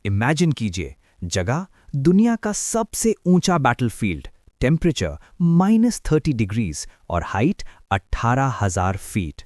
Imagine कीजिए, जगह दुनिया का सबसे ऊंचा बैटलफील्ड, टेम्परेचर -30 डिग्रीज और हाइट 18,000 फीट।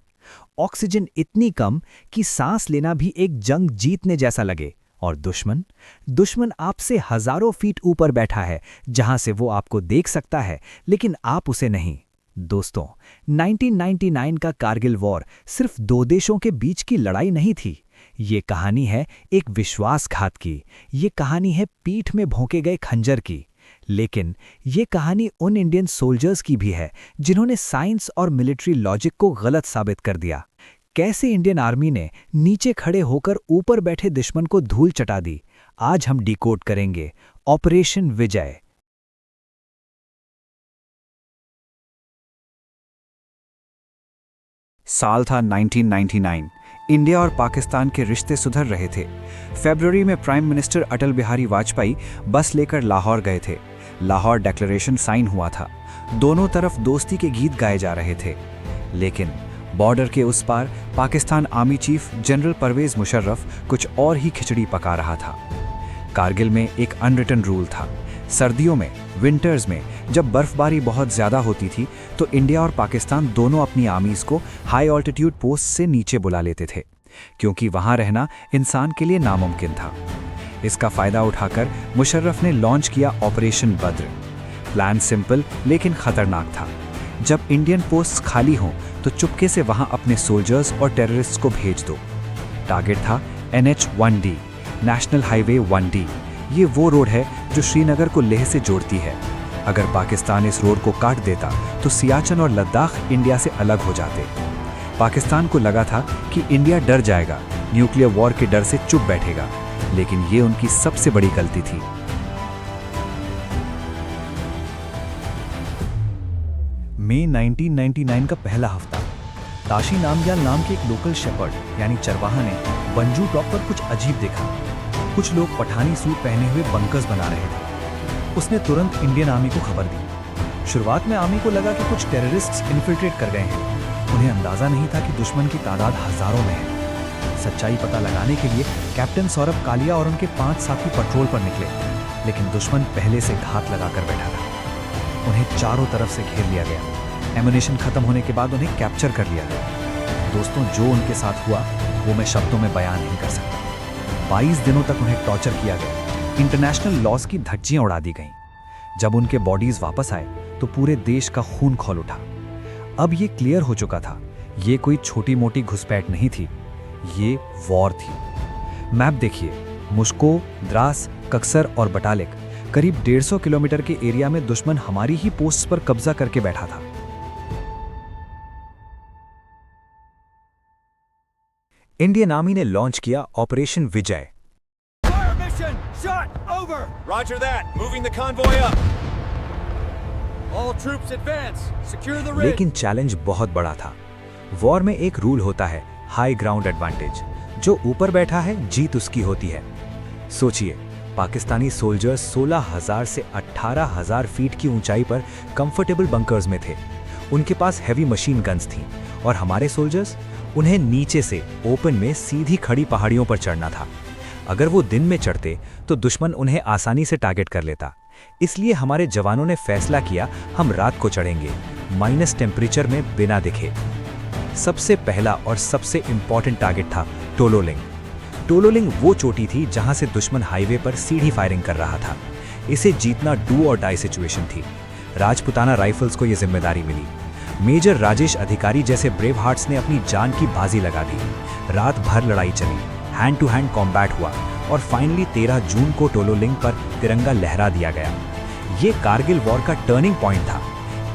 ऑक्सीजन इतनी कम कि सांस लेना भी एक जंग जीतने जैसा लगे। और दुश्मन आपसे हजारों फीट ऊपर बैठा है, जहां से वो आपको देख सकता है लेकिन आप उसे नहीं। दोस्तों, 1999 का कारगिल वॉर सिर्फ दो देशों के बीच की लड़ाई नहीं थी। ये कहानी है एक विश्वासघात की, ये कहानी है पीठ में भोंके गए खंजर की। लेकिन ये कहानी उन इंडियन सोल्जर्स की भी है जिन्होंने साइंस और मिलिट्री लॉजिक को गलत साबित कर दिया। कैसे इंडियन आर्मी ने नीचे खड़े होकर ऊपर बैठे दुश्मन को धूल चटा दी, आज हम डिकोड करेंगे। ऑपरेशन विजय। साल था 1999। इंडिया और पाकिस्तान के रिश्ते सुधर रहे थे। फरवरी में प्राइम मिनिस्टर अटल बिहारी वाजपेयी बस लेकर लाहौर गए थे। लाहौर डिक्लेरेशन साइन हुआ था। दोनों तरफ दोस्ती के गीत गाए जा रहे थे। लेकिन बॉर्डर के उस पार Pakistan army chief general Parvez Musharraf कुछ और ही खिचड़ी पका रहा था। कारगिल में एक अनरिटन रूल था। सर्दियों में, विंटर्स में, जब बर्फबारी बहुत ज़्यादा होती थी तो इंडिया और पाकिस्तान दोनों अपनी आर्मीज़ को हाई ऑल्टीट्यूड पोस्ट से नीचे बुला लेते थे, क्योंकि वहाँ रहना इंसान के लिए नामुमकिन था। इसका फ़ायदा उठाकर मुशर्रफ ने लॉन्च किया ऑपरेशन बद्र। प्लान सिंपल लेकिन ख़तरनाक था। जब इंडियन पोस्ट्स खाली हों तो चुपके से वहाँ अपने सोल्जर्स और टेररिस्ट्स को भेज दो। टारगेट था NH-1D, नेशनल हाईवे 1D। ये वो रोड है जो श्रीनगर को लेह से जोड़ती है। अगर पाकिस्तान इस रोड को काट देता तो सियाचिन और लद्दाख इंडिया से अलग हो जाते। पाकिस्तान को लगा था कि इंडिया डर जाएगा, न्यूक्लियर वॉर के डर से चुप बैठेगा, लेकिन ये उनकी सबसे बड़ी गलती थी। मई 1999 का पहला हफ्ता। ताशी नामग्याल नाम के एक लोकल शेपर्ड यानी चरवाहा ने बंजू टॉप पर कुछ अजीब देखा। कुछ लोग पठानी सूट पहने हुए बंकर्स बना रहे थे। उसने तुरंत इंडियन आर्मी को खबर दी। शुरुआत में आर्मी को लगा कि कुछ टेररिस्ट्स इन्फिल्ट्रेट कर गए हैं। उन्हें अंदाजा नहीं था कि दुश्मन की तादाद हजारों में है। सच्चाई पता लगाने के लिए कैप्टन सौरभ कालिया और उनके 5 साथी पेट्रोल पर निकले, लेकिन दुश्मन पहले से घात लगाकर बैठा था। उन्हें चारों तरफ से घेर लिया गया। एमुनेशन खत्म होने के बाद उन्हें कैप्चर कर लिया गया। दोस्तों, जो उनके साथ हुआ वो मैं शब्दों में बयान नहीं कर सकता। 22 दिनों तक उन्हें टॉर्चर किया गया। इंटरनेशनल लॉज की धज्जियां उड़ा दी गईं। जब उनके बॉडीज वापस आए तो पूरे देश का खून खौल उठा। अब ये क्लियर हो चुका था, ये कोई छोटी मोटी घुसपैठ नहीं थी, ये वॉर थी। मैप देखिए, मुश्को, द्रास, कक्सर और बटालिक, करीब 150 किलोमीटर के एरिया में दुश्मन हमारी ही पोस्ट पर कब्जा करके बैठा था। इंडियन आर्मी ने लॉन्च किया ऑपरेशन विजय। लेकिन चैलेंज बहुत बड़ा था। वॉर में एक रूल होता है, हाई ग्राउंड एडवांटेज। जो ऊपर बैठा है, जीत उसकी होती है। सोचिए, पाकिस्तानी सोल्जर्स 16,000 से 18,000 फीट की ऊंचाई पर कंफर्टेबल बंकर्स में थे। उनके पास हैवी मशीन गन्स थीं, और हमारे सोल्जर्स, उन्हें नीचे से ओपन में सीधी खड़ी पहाड़ियों पर चढ़ना था। अगर वो दिन में चढ़ते तो दुश्मन उन्हें आसानी से टारगेट कर लेता। इसलिए हमारे जवानों ने फैसला किया, हम रात को चढ़ेंगे, माइनस टेम्परेचर में बिना दिखे। सबसे पहला और सबसे इंपॉर्टेंट टारगेट था टोलोलिंग। टोलोलिंग वो चोटी थी जहां से दुश्मन हाईवे पर सीधी फायरिंग कर रहा था। इसे जीतना डू और डाई सिचुएशन थी। राजपुताना राइफल्स को यह जिम्मेदारी मिली। मेजर राजेश अधिकारी जैसे ब्रेव हार्ट्स ने अपनी जान की बाजी लगा दी। रात भर लड़ाई चली, हैंड टू हैंड कॉम्बैट हुआ, और फाइनली 13 जून को टोलोलिंग पर तिरंगा लहरा दिया गया। ये कारगिल वॉर का टर्निंग पॉइंट था।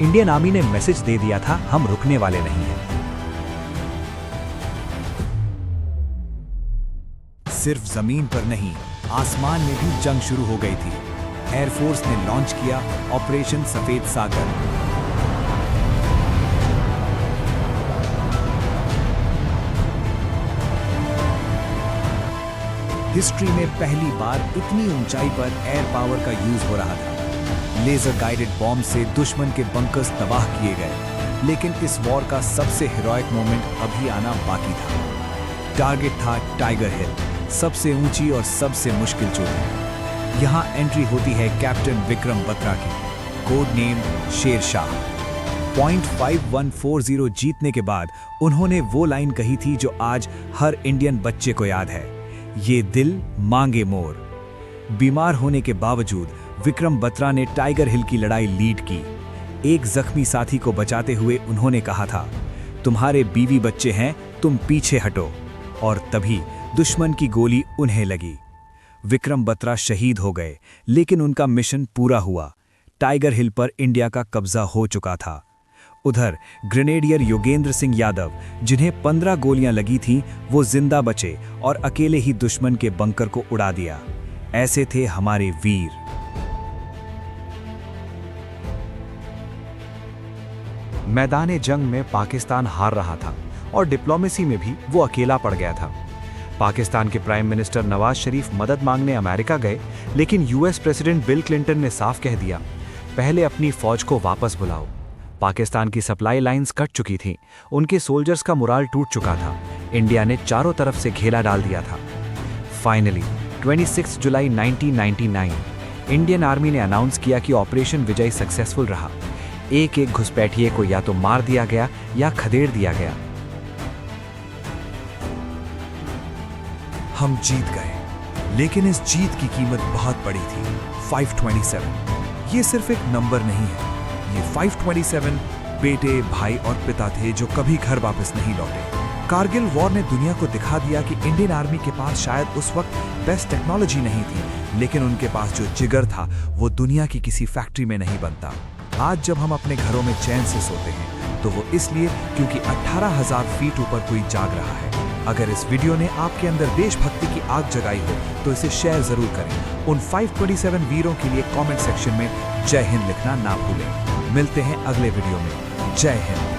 इंडियन आर्मी ने मैसेज दे दिया था, हम रुकने वाले नहीं हैं। सिर्फ जमीन पर नहीं, आसमान में भी जंग शुरू हो गई थी। एयरफोर्स ने लॉन्च किया ऑपरेशन सफेद सागर। हिस्ट्री में पहली बार इतनी ऊंचाई पर एयर पावर का यूज हो रहा था। लेजर गाइडेड बॉम्ब से दुश्मन के बंकर्स तबाह किए गए। लेकिन इस वॉर का सबसे हीरोइक मोमेंट अभी आना बाकी था। टारगेट था टाइगर हिल, सबसे ऊंची और सबसे मुश्किल चोटी। यहाँ एंट्री होती है कैप्टन विक्रम बत्रा की, code name Sher Shah. Point 5140 जीतने के बाद उन्होंने वो लाइन कही थी जो आज हर इंडियन बच्चे को याद है, ये दिल मांगे मोर। बीमार होने के बावजूद विक्रम बत्रा ने टाइगर हिल की लड़ाई लीड की। एक जख्मी साथी को बचाते हुए उन्होंने कहा था, तुम्हारे बीवी बच्चे हैं, तुम पीछे हटो। और तभी दुश्मन की गोली उन्हें लगी। विक्रम बत्रा शहीद हो गए, लेकिन उनका मिशन पूरा हुआ। टाइगर हिल पर इंडिया का कब्जा हो चुका था। उधर ग्रेनेडियर योगेंद्र सिंह यादव, जिन्हें 15 गोलियां लगी थीं, वो जिंदा बचे और अकेले ही दुश्मन के बंकर को उड़ा दिया। ऐसे थे हमारे वीर। मैदान जंग में पाकिस्तान हार रहा था और डिप्लोमेसी में भी वो अकेला पड़ गया था। पाकिस्तान के प्राइम मिनिस्टर नवाज शरीफ मदद मांगने अमेरिका गए, लेकिन यूएस प्रेसिडेंट बिल क्लिंटन ने साफ कह दिया, पहले अपनी फौज को वापस बुलाओ। पाकिस्तान की सप्लाई लाइंस कट चुकी थीं, उनके सोल्जर्स का मोराल टूट चुका था। इंडिया ने चारों तरफ से घेरा डाल दिया था। फाइनली 26 जुलाई 1999 इंडियन आर्मी ने अनाउंस किया कि ऑपरेशन विजय सक्सेसफुल रहा। एक एक घुसपैठिए को या तो मार दिया गया या खदेड़ दिया गया। हम जीत गए, लेकिन इस जीत की कीमत बहुत बड़ी थी। 527 ये सिर्फ एक नंबर नहीं है, ये 527 बेटे, भाई और पिता थे जो कभी घर वापस नहीं लौटे। कारगिल वॉर ने दुनिया को दिखा दिया कि इंडियन आर्मी के पास शायद उस वक्त बेस्ट टेक्नोलॉजी नहीं थी, लेकिन उनके पास जो जिगर था वो दुनिया की किसी फैक्ट्री में नहीं बनता। आज जब हम अपने घरों में चैन से सोते हैं तो वो इसलिए क्योंकि 18,000 फीट ऊपर कोई जाग रहा है। अगर इस वीडियो ने आपके अंदर देशभक्ति की आग जगाई हो तो इसे शेयर जरूर करें। उन 527 वीरों के लिए कमेंट सेक्शन में जय हिंद लिखना ना भूलें। मिलते हैं अगले वीडियो में। जय हिंद।